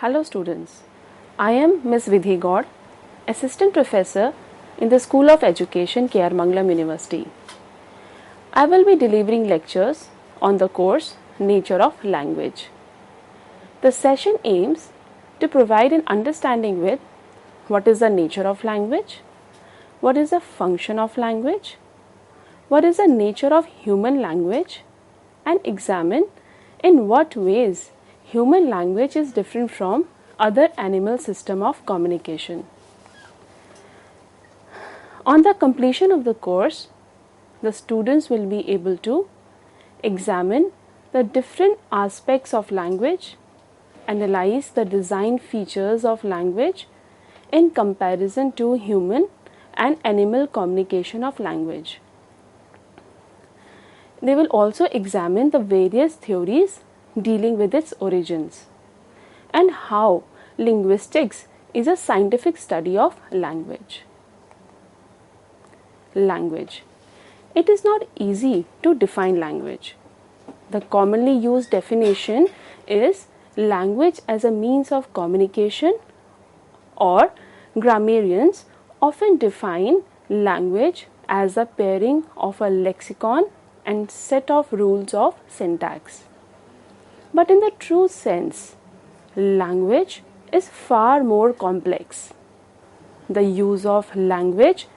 Hello students, I am Ms. Vidhi Gaud, Assistant Professor in the School of Education, K.R. Mangalam University. I will be delivering lectures on the course Nature of Language. The session aims to provide an understanding with what is the nature of language, what is the function of language, what is the nature of human language, and examine in what ways human language is different from other animal system of communication. On the completion of the course, the students will be able to examine the different aspects of language, analyze the design features of language in comparison to human and animal communication of language. They will also examine the various theories dealing with its origins and how linguistics is a scientific study of language. Language. It is not easy to define language. The commonly used definition is language as a means of communication, or grammarians often define language as a pairing of a lexicon and set of rules of syntax. But in the true sense, language is far more complex. The use of language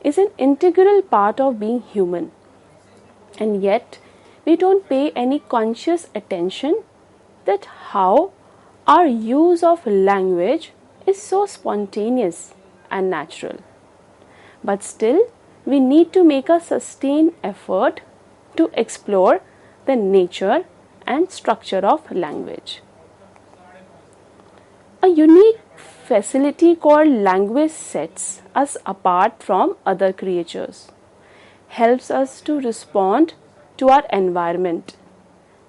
is an integral part of being human, and yet we don't pay any conscious attention that how our use of language is so spontaneous and natural. But still, we need to make a sustained effort to explore the nature and structure of language. A unique facility called language sets us apart from other creatures, helps us to respond to our environment,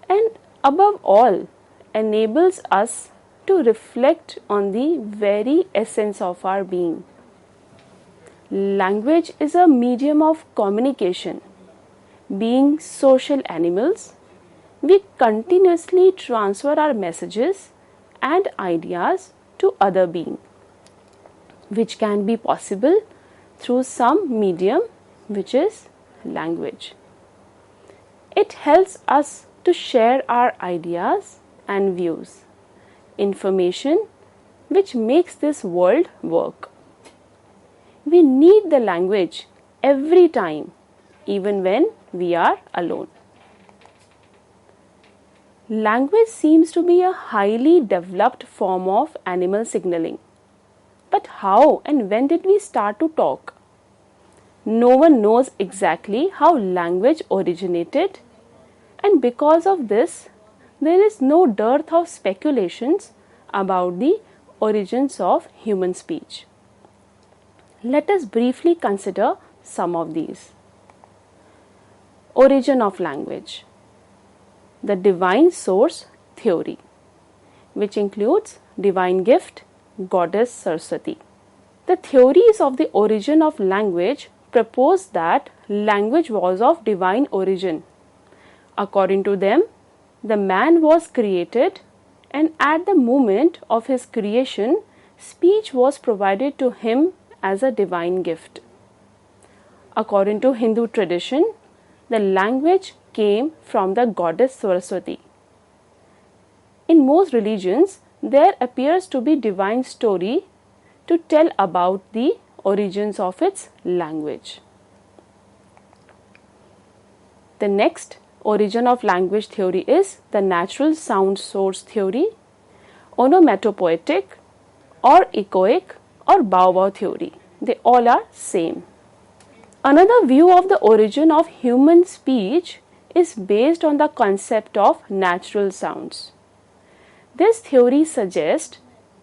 and above all, enables us to reflect on the very essence of our being. Language is a medium of communication. Being social animals, we continuously transfer our messages and ideas to other beings, which can be possible through some medium, which is language. It helps us to share our ideas and views, information which makes this world work. We need the language every time, even when we are alone. Language seems to be a highly developed form of animal signaling. But how and when did we start to talk? No one knows exactly how language originated, and because of this, there is no dearth of speculations about the origins of human speech. Let us briefly consider some of these. Origin of language. The divine source theory, which includes divine gift, goddess Saraswati. The theories of the origin of language propose that language was of divine origin. According to them, the man was created, and at the moment of his creation, speech was provided to him as a divine gift. According to Hindu tradition, the language came from the goddess Saraswati. In most religions, there appears to be divine story to tell about the origins of its language. The next origin of language theory is the natural sound source theory, onomatopoetic or echoic or bow-bow theory. They all are same. Another view of the origin of human speech is based on the concept of natural sounds. This theory suggests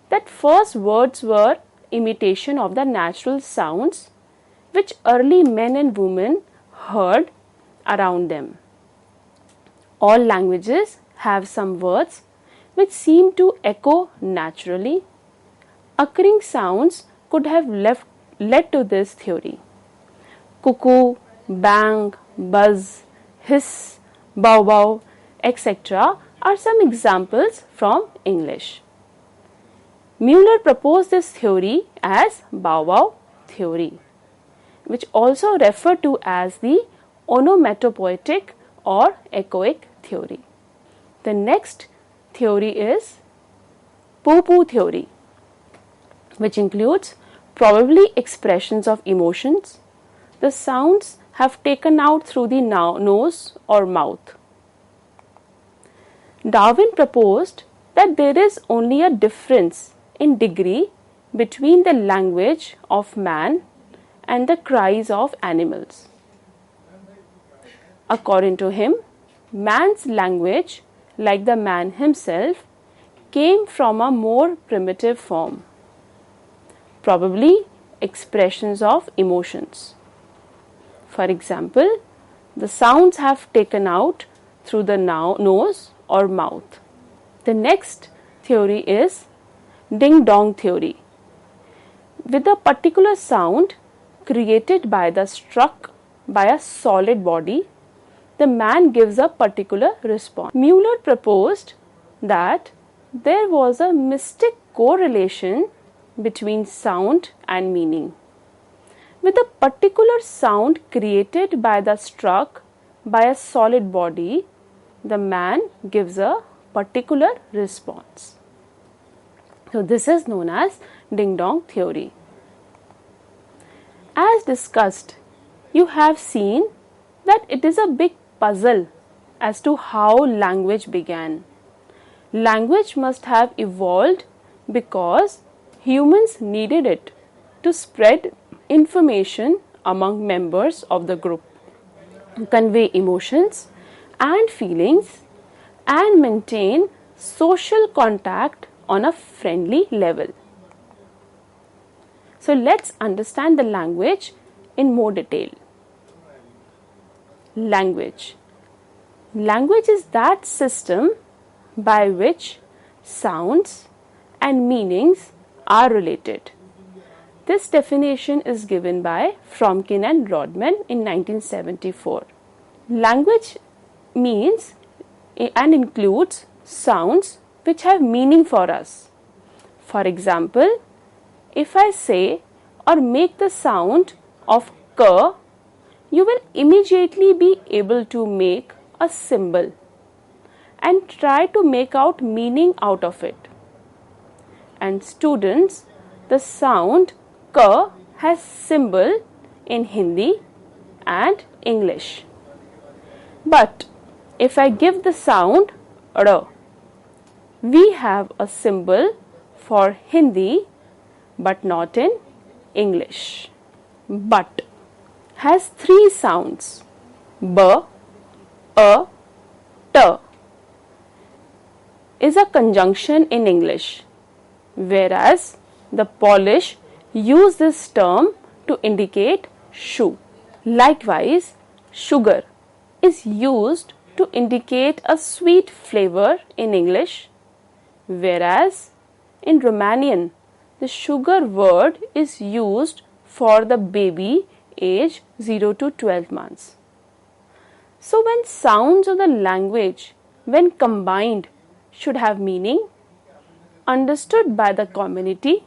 that first words were imitation of the natural sounds which early men and women heard around them. All languages have some words which seem to echo naturally. Occurring sounds could have led to this theory. Cuckoo, bang, buzz, hiss, bow bow, etc. are some examples from English. Mueller proposed this theory as Bow Wow theory, which also referred to as the onomatopoetic or echoic theory. The next theory is Poo-poo theory, which includes probably expressions of emotions. The sounds have taken out through the nose or mouth. Darwin proposed that there is only a difference in degree between the language of man and the cries of animals. According to him, man's language, like the man himself, came from a more primitive form, probably expressions of emotions. For example, the sounds have taken out through the nose or mouth. The next theory is ding-dong theory. With a particular sound created by the struck by a solid body, the man gives a particular response. Mueller proposed that there was a mystic correlation between sound and meaning. With a particular sound created by the struck by a solid body, the man gives a particular response. So this is known as ding-dong theory. As discussed, you have seen that it is a big puzzle as to how language began. Language must have evolved because humans needed it to spread information among members of the group, convey emotions and feelings, and maintain social contact on a friendly level. So let's understand the language in more detail. Language. Language is that system by which sounds and meanings are related. This definition is given by Fromkin and Rodman in 1974. Language means and includes sounds which have meaning for us. For example, if I say or make the sound of k, you will immediately be able to make a symbol and try to make out meaning out of it. And students, the sound k has symbol in Hindi and English. But if I give the sound r, we have a symbol for Hindi but not in English. But has three sounds: b, a, t. Is a conjunction in English, whereas the Polish use this term to indicate shoe. Likewise, sugar is used to indicate a sweet flavor in English, whereas in Romanian the sugar word is used for the baby age 0 to 12 months. So when sounds of the language, when combined, should have meaning, understood by the community,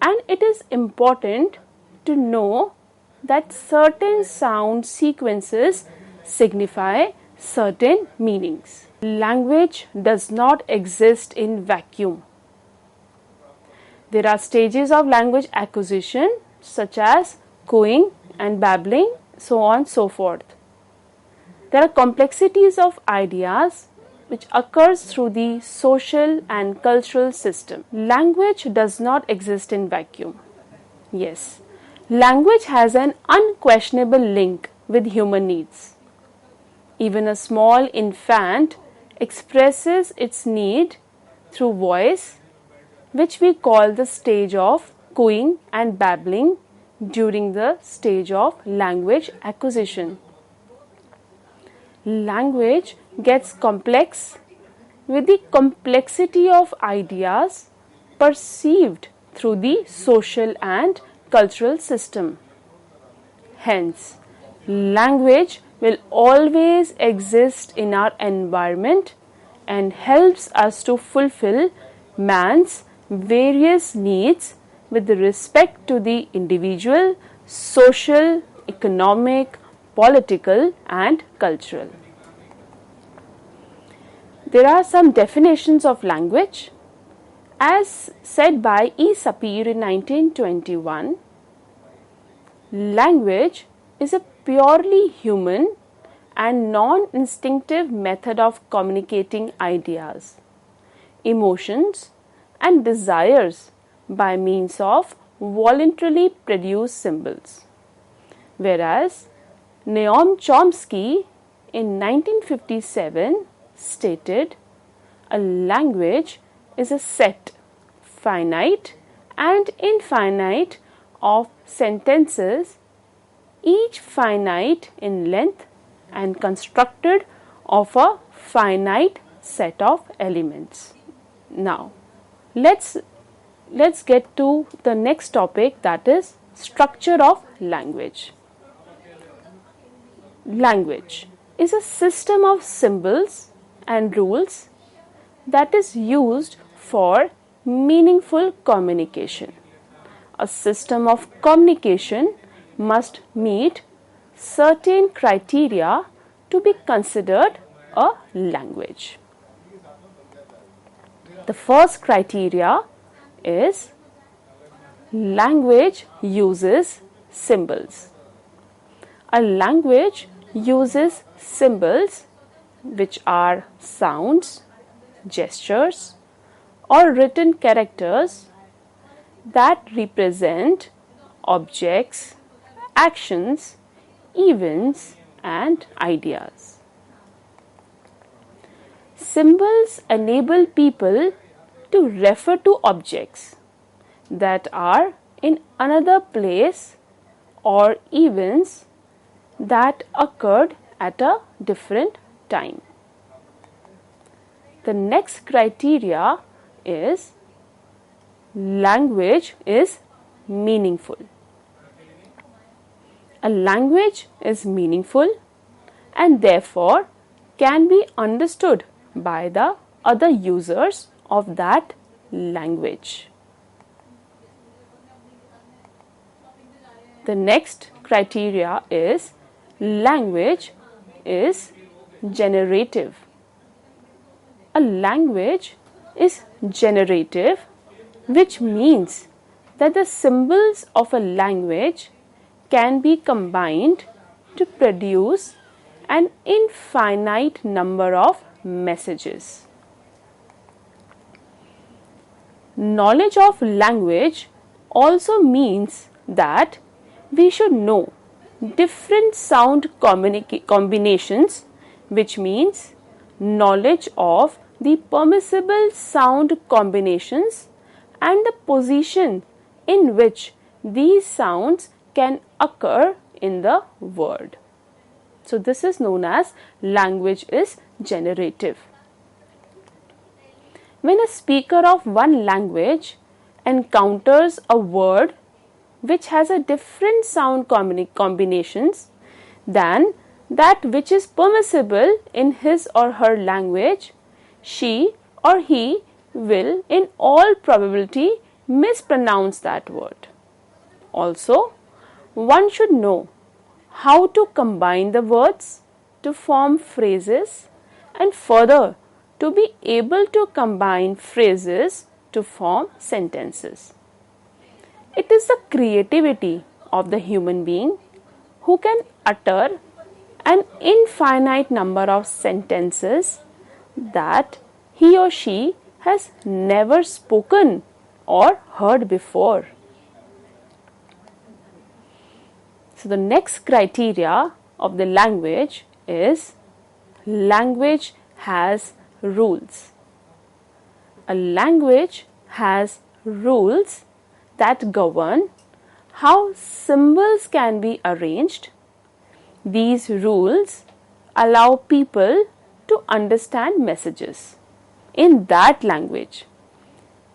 and it is important to know that certain sound sequences signify certain meanings. Language does not exist in vacuum. There are stages of language acquisition such as cooing and babbling, so on and so forth. There are complexities of ideas which occurs through the social and cultural system. Language does not exist in vacuum. Yes, language has an unquestionable link with human needs. Even a small infant expresses its need through voice, which we call the stage of cooing and babbling during the stage of language acquisition. Language gets complex with the complexity of ideas perceived through the social and cultural system. Hence, language will always exist in our environment and helps us to fulfill man's various needs with respect to the individual, social, economic, political and cultural. There are some definitions of language. As said by E. Sapir in 1921, language is a purely human and non-instinctive method of communicating ideas, emotions and desires by means of voluntarily produced symbols. Whereas Noam Chomsky in 1957 stated, a language is a set, finite and infinite, of sentences, each finite in length and constructed of a finite set of elements. Now, let's get to the next topic, that is structure of language. Language is a system of symbols and rules that is used for meaningful communication. A system of communication must meet certain criteria to be considered a language. The first criteria is language uses symbols. A language uses symbols which are sounds, gestures or written characters that represent objects, actions, events and ideas. Symbols enable people to refer to objects that are in another place or events that occurred at a different time. The next criteria is language is meaningful. A language is meaningful and therefore can be understood by the other users of that language. The next criteria is language is generative. A language is generative, which means that the symbols of a language can be combined to produce an infinite number of messages. Knowledge of language also means that we should know different sound combinations, which means knowledge of the permissible sound combinations and the position in which these sounds can occur in the word. So this is known as language is generative. When a speaker of one language encounters a word which has a different sound combinations than that which is permissible in his or her language, she or he will in all probability mispronounce that word. Also, one should know how to combine the words to form phrases and further to be able to combine phrases to form sentences. It is the creativity of the human being who can utter an infinite number of sentences that he or she has never spoken or heard before. So the next criteria of the language is language has rules. A language has rules that govern how symbols can be arranged. These rules allow people to understand messages in that language,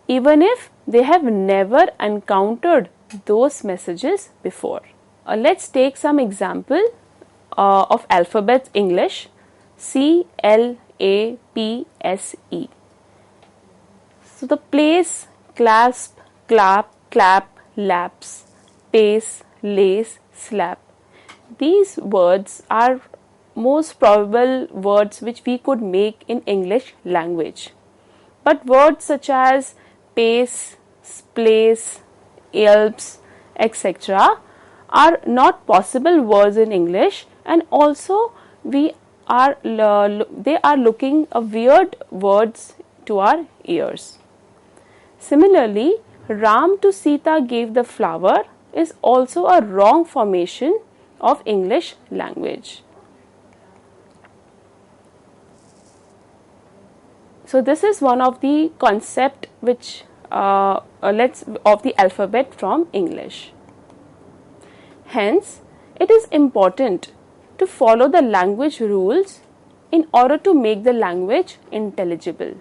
even if they have never encountered those messages before. Let's take some example of alphabets English. CLAPSE. So the place clasp, clap, clap, laps, pace, lace, slap. These words are most probable words which we could make in English language. But words such as pace, place, yelps, etc. are not possible words in English, and also they are looking a weird words to our ears. Similarly, Ram to Sita gave the flower is also a wrong formation of English language. So this is one of the concept which of the alphabet from English. Hence, it is important to follow the language rules in order to make the language intelligible.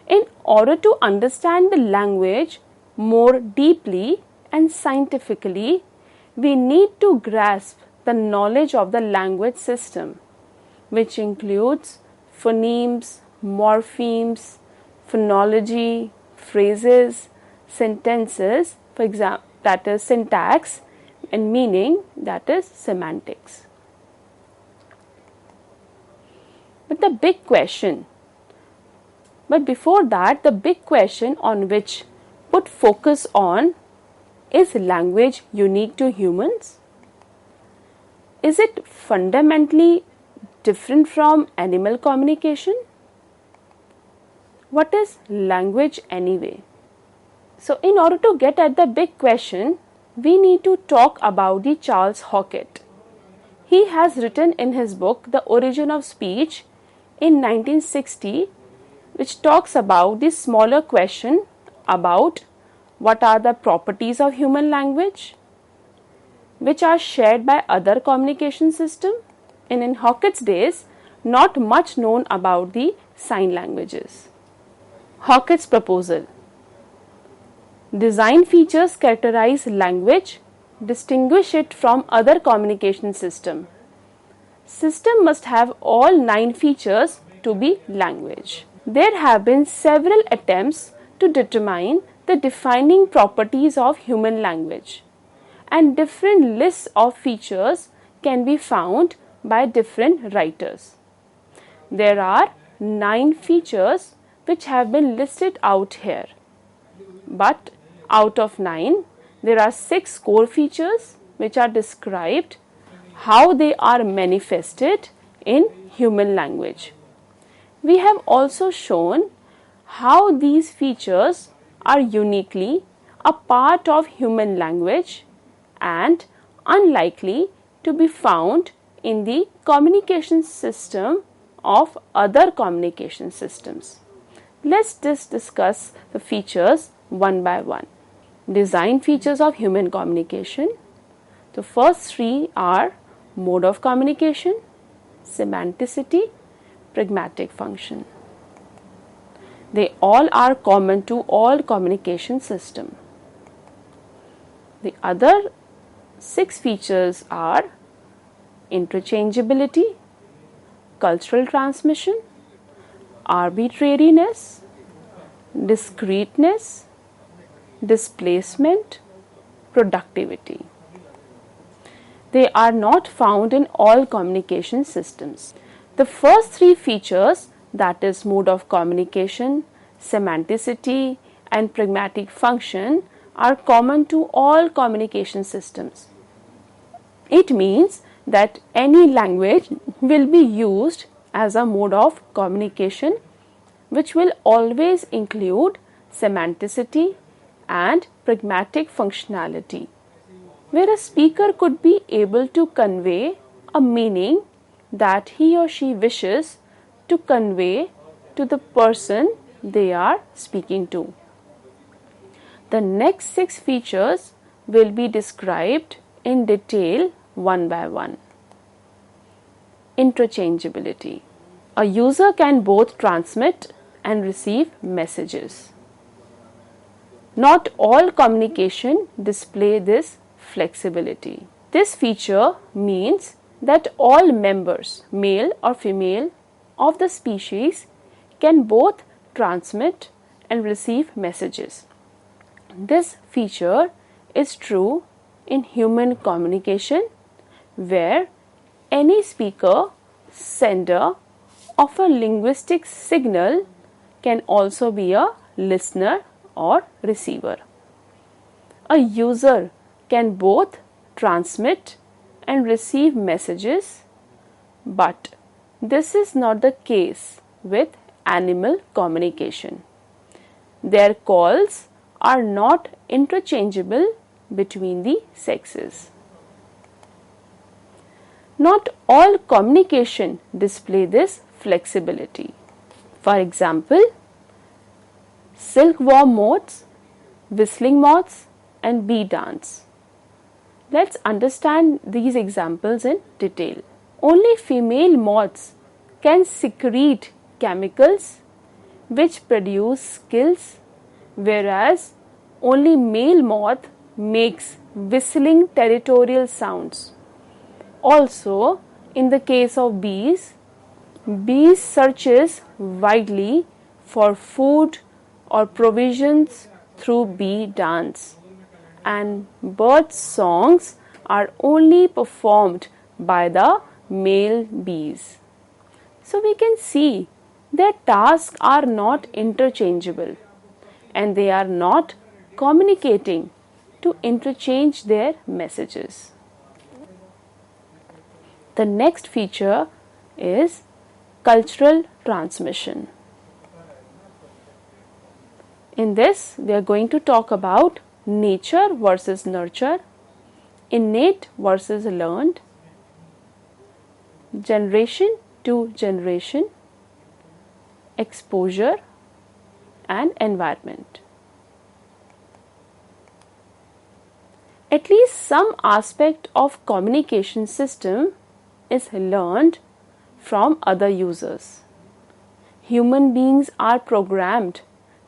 In order to understand the language more deeply and scientifically, we need to grasp the knowledge of the language system, which includes phonemes, morphemes, phonology, phrases, sentences, for example, that is syntax, and meaning, that is semantics. But before that, the big question on which put focus on, is language unique to humans? Is it fundamentally different from animal communication? What is language anyway? So in order to get at the big question, we need to talk about the Charles Hockett. He has written in his book The Origin of Speech in 1960, which talks about the smaller question about what are the properties of human language, which are shared by other communication systems. And in Hockett's days, not much known about the sign languages. Hockett's proposal. Design features characterize language, distinguish it from other communication system. System must have all 9 features to be language. There have been several attempts to determine the defining properties of human language, and different lists of features can be found by different writers. There are 9 features which have been listed out here, but out of 9, there are 6 core features which are described how they are manifested in human language. We have also shown how these features are uniquely a part of human language and unlikely to be found in the communication system of other communication systems. Let's just discuss the features one by one. Design features of human communication. The first 3 are mode of communication, semanticity, pragmatic function. They all are common to all communication systems. The other 6 features are interchangeability, cultural transmission, arbitrariness, discreteness, displacement, productivity. They are not found in all communication systems. The first 3 features, that is mode of communication, semanticity and pragmatic function, are common to all communication systems. It means that any language will be used as a mode of communication which will always include semanticity and pragmatic functionality, where a speaker could be able to convey a meaning that he or she wishes to convey to the person they are speaking to. The next 6 features will be described in detail one by one. Interchangeability. A user can both transmit and receive messages. Not all communication display this flexibility. This feature means that all members, male or female, of the species can both transmit and receive messages. This feature is true in human communication, where any speaker, sender of a linguistic signal can also be a listener or receiver. A user can both transmit and receive messages, but this is not the case with animal communication. Their calls are not interchangeable between the sexes. Not all communication display this flexibility. For example, silkworm moths, whistling moths, and bee dance. Let's understand these examples in detail. Only female moths can secrete chemicals which produce skills, whereas only male moth makes whistling territorial sounds. Also, in the case of bees searches widely for food or provisions through bee dance, and bird songs are only performed by the male bees. So we can see their tasks are not interchangeable and they are not communicating to interchange their messages. The next feature is cultural transmission. In this, we are going to talk about nature versus nurture, innate versus learned, generation to generation, exposure, and environment. At least some aspect of communication system is learned from other users. Human beings are programmed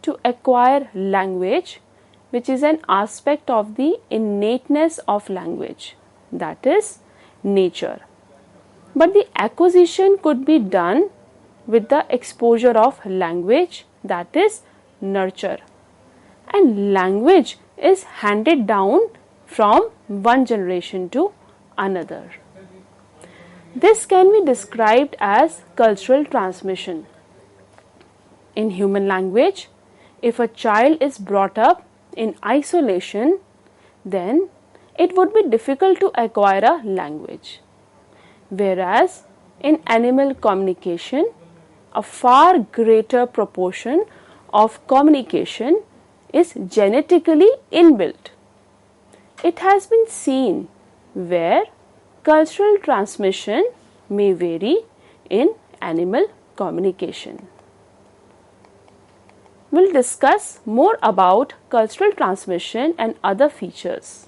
to acquire language, which is an aspect of the innateness of language, that is nature. But the acquisition could be done with the exposure of language, that is nurture. And language is handed down from one generation to another. This can be described as cultural transmission. In human language, if a child is brought up in isolation, then it would be difficult to acquire a language. Whereas in animal communication, a far greater proportion of communication is genetically inbuilt. It has been seen where cultural transmission may vary in animal communication. We'll discuss more about cultural transmission and other features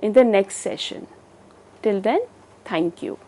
in the next session. Till then, thank you.